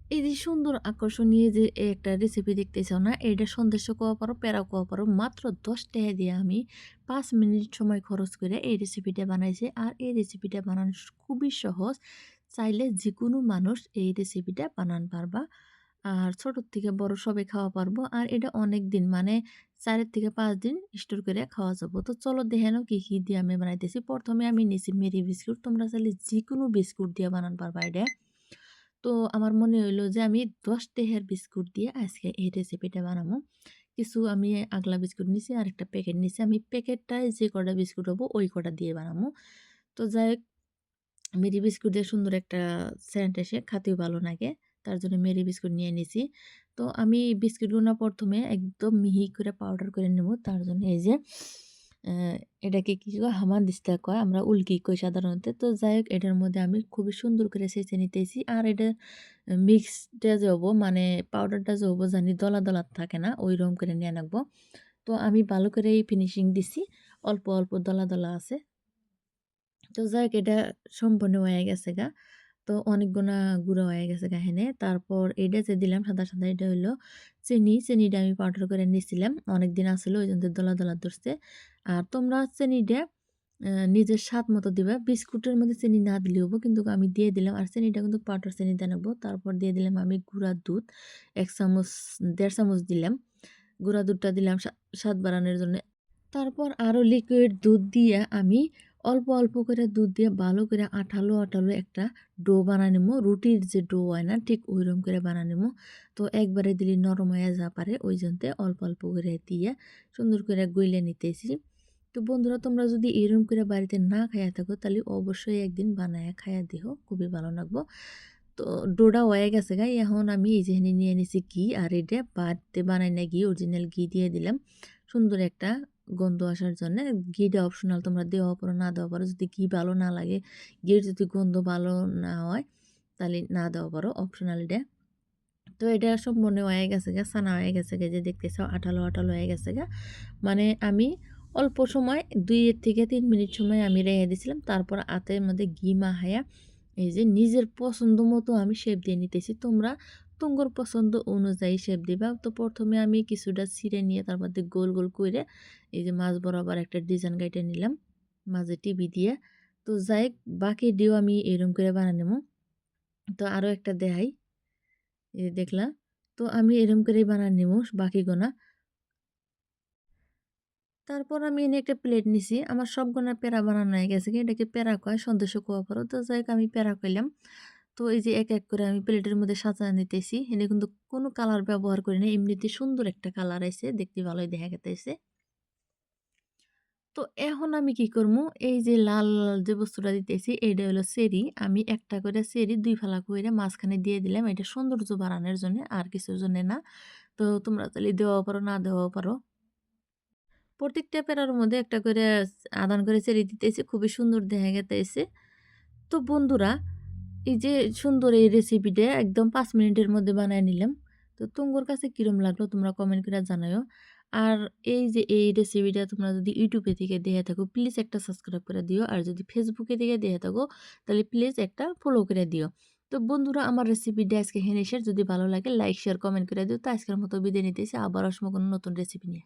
এই যে সুন্দর আকর্ষণীয় যে একটা রেসিপি দেখতেছো না, এটা সন্দেশও কোয়া পারো, প্যাড়াও কোয়া পারো। মাত্র ৳১০ দিয়ে আমি ৫ মিনিট সময় খরচ করে এই রেসিপিটা বানাইছি। আর এই রেসিপিটা বানানো খুবই সহজ। চাইলে যেকোনো মানুষ এই রেসিপিটা বানান পারবা। আর ছোট থেকে বড় সবাই খাওয়া পারবো। আর এটা অনেকদিন মানে ৪ থেকে ৫ দিন স্টোর করে খাওয়া যাবো। তো চলো দেখে নাও কি, কি দিয়ে আমি বানাইতেছি। ১ম এ আমি নিছি মেরি বিস্কুট। তোমরা চাইলে যেকোনো বিস্কুট দিয়ে বানান পারবা এটা। তো আমার মনে হইলো যে আমি ১০ টেহার বিস্কুট দিয়ে আজকে এই রেসিপিটা বানাবো। কিছু আমি আগলা বিস্কুট নিছি আর একটা প্যাকেট নিছি। আমি প্যাকেটটায় যে কটা বিস্কুট হবো ওই কটা দিয়ে বানাবো। তো যাই হোক, মেরি বিস্কুট দিয়ে সুন্দর একটা সেন্ট এসে খাতেও ভালো লাগে। তার জন্য মেরি বিস্কুট নিয়ে নিছি। তো আমি বিস্কুটগুলো ১ম এ একদম মিহি করে পাউডার করে নেব। তার জন্য এই যে এটাকে কি কয় হামানদিস্তা কয়, আমরা উল্কি কই সাধারণত। তো যাই হোক, এটার মধ্যে আমি খুবই সুন্দর করে ছেঁচে নিতেছি। আর এটা মিক্সডটা যে হবো মানে পাউডারটা যে হবো জানি দলা, দলা থাকে না ঐরকম করে নিয়ে রাখবো। তো আমি ভালো করেই ফিনিশিং দিছি। অল্প, অল্প দলা, দলা আছে। তো যাই হোক, এটা সম্পূর্ণ হয়ে গেছে গা। তো অনেকগুনা গুঁড়া হয়ে গেছে কাহিনে। তারপর এইটা যে দিলাম সাদা, সাদা এটা হইলো চিনি। চিনিটা আমি পাউডার করে নিছিলাম। অনেকদিন আছিল ওইজন্য দলা, দলা ধরছে। আর তোমরা চিনিটা নিজের স্বাদ মতো দিবা। বিস্কুটের মধ্যে চিনি না দিলেও হবো, কিন্তু আমি দিয়ে দিলাম। আর চিনিটা কিন্তু পাউডার চিনি দিয়ে নেবো। তারপর দিয়ে দিলাম আমি গুঁড়া দুধ ১ চামচ, ১.৫ চামচ দিলাম। গুঁড়া দুধটা দিলাম স্বাদ বাড়ানোর জন্য। তারপর আরও লিকুইড দুধ দিয়ে আমি অল্প, অল্প করে দুধ দিয়ে ভালো করে আঠালো, আঠালো একটা ডো বানায় নিমু। রুটির যে ডো হয় না ঠিক ঐরকম করে বানায় নিমু। তো একবারে দিলে নরম হয়ে যা পারে ওইজন্যে অল্প, অল্প করে দিয়ে সুন্দর করে গুইলে নিতেছি। তো বন্ধুরা, তোমরা যদি এরকম করে বাড়িতে না খাইয়া থাকো তাহলে অবশ্যই একদিন বানায়া খাইয়া দিও, খুবই ভালো লাগবো। তো ডোডা হয়ে গেছে গা। এখন আমি এই যে নিয়ে নিছি ঘি, আর এটা বাড়িতে বানাই না ঘি, অরিজিনাল ঘি দিয়ে দিলাম সুন্দর একটা গন্ধ আসার জন্য। ঘিটা অপশনাল, তোমরা দেওয়া পারো না দেওয়া পারো। যদি ঘি ভালো না লাগে, ঘির যদি গন্ধ ভালো না হয় তাহলে না দেওয়া পারো, অপশনাল এটা। তো এটা সম্পূর্ণ হয়ে গেছে গা, ছানা হয়ে গেছে গা, যে দেখতেছ আঠালো, আঠালো হয়ে গেছে গা। মানে আমি অল্প সময় ২ থেকে ৩ মিনিট সময় আমি রেখে দিয়েছিলাম। তারপর হাতের মধ্যে ঘি মাখাইয়া এই যে নিজের পছন্দ মতো আমি শেপ দিয়ে নিতেছি। তোমরা তোমার পছন্দ অনুযায়ী শেপ দিবা। তো ১ম এ আমি কিছুটা ছিঁড়ে নিয়ে তারপর দিয়ে গোল, গোল কইরে এই যে মাছ বরাবর একটা ডিজাইন কাইটে নিলাম মাঝে টিপি দিয়ে। তো যাই হোক, বাকি ডিও আমি এরকম করে বানায় নিমু। তো আরও একটা দেখাই, এই যে দেখলা? তো আমি এরকম করেই বানায় নিমু বাকিগুনা। তারপর আমি এনে একটা প্লেট নিছি। আমার সবগুলা প্যাড়া বানানো হয়ে গেছে। এটাকে প্যাড়া কয়, সন্দেশও কোয়া পারো। তো যাই হোক, আমি প্যাড়া কইলাম। তো এই যে এক, এক করে আমি প্লেটের মধ্যে সাজায় নিতেছি। এনে কিন্তু কোনো কালার ব্যবহার করি নাই। এমনিতে সুন্দর একটা কালার আইছে। দেখতে ভালোই দেখা গেতেছে। তো এখন আমি কি করমু? এই যে লাল, লাল যে বস্তুটা দিতেছি এইটা হলো চেরি। আমি একটা করে চেরি ২ ফালা কইরা মাঝখানে দিয়ে দিলাম। এটা সৌন্দর্য বাড়ানোর জন্যে, আর কিছুর জন্যে না। তো তোমরা চাইলে দেওয়াও পারো, না দেওয়াও পারো। প্রত্যেকটা প্যারার মধ্যে একটা করে আদান করে চেরি দিতেছি। খুবই সুন্দর দেখা গেতেছে। তো বন্ধুরা, এই যে সুন্দর এই রেসিপিটা একদম ৫ মিনিটের মধ্যে বানায় নিলাম। তো তুঙ্গর কাছে কিরম লাগলো তোমরা কমেন্ট করে জানাইও। আর এই যে এই রেসিপিটা তোমরা যদি ইউটিউবে থেকে দেখে থাকো প্লিজ একটা সাবস্ক্রাইব করে দিও। আর যদি ফেসবুকে থেকে দেখে থাকো তাহলে প্লিজ একটা ফলো করে দিও। তো বন্ধুরা, আমার রেসিপিটা আজকে হেনে শেষ। যদি ভালো লাগে লাইক, শেয়ার, কমেন্ট করে দিও। তো আজকের মতো বিদায় নিতেছি। আবার আসবো কোনো নতুন রেসিপি নিয়ে।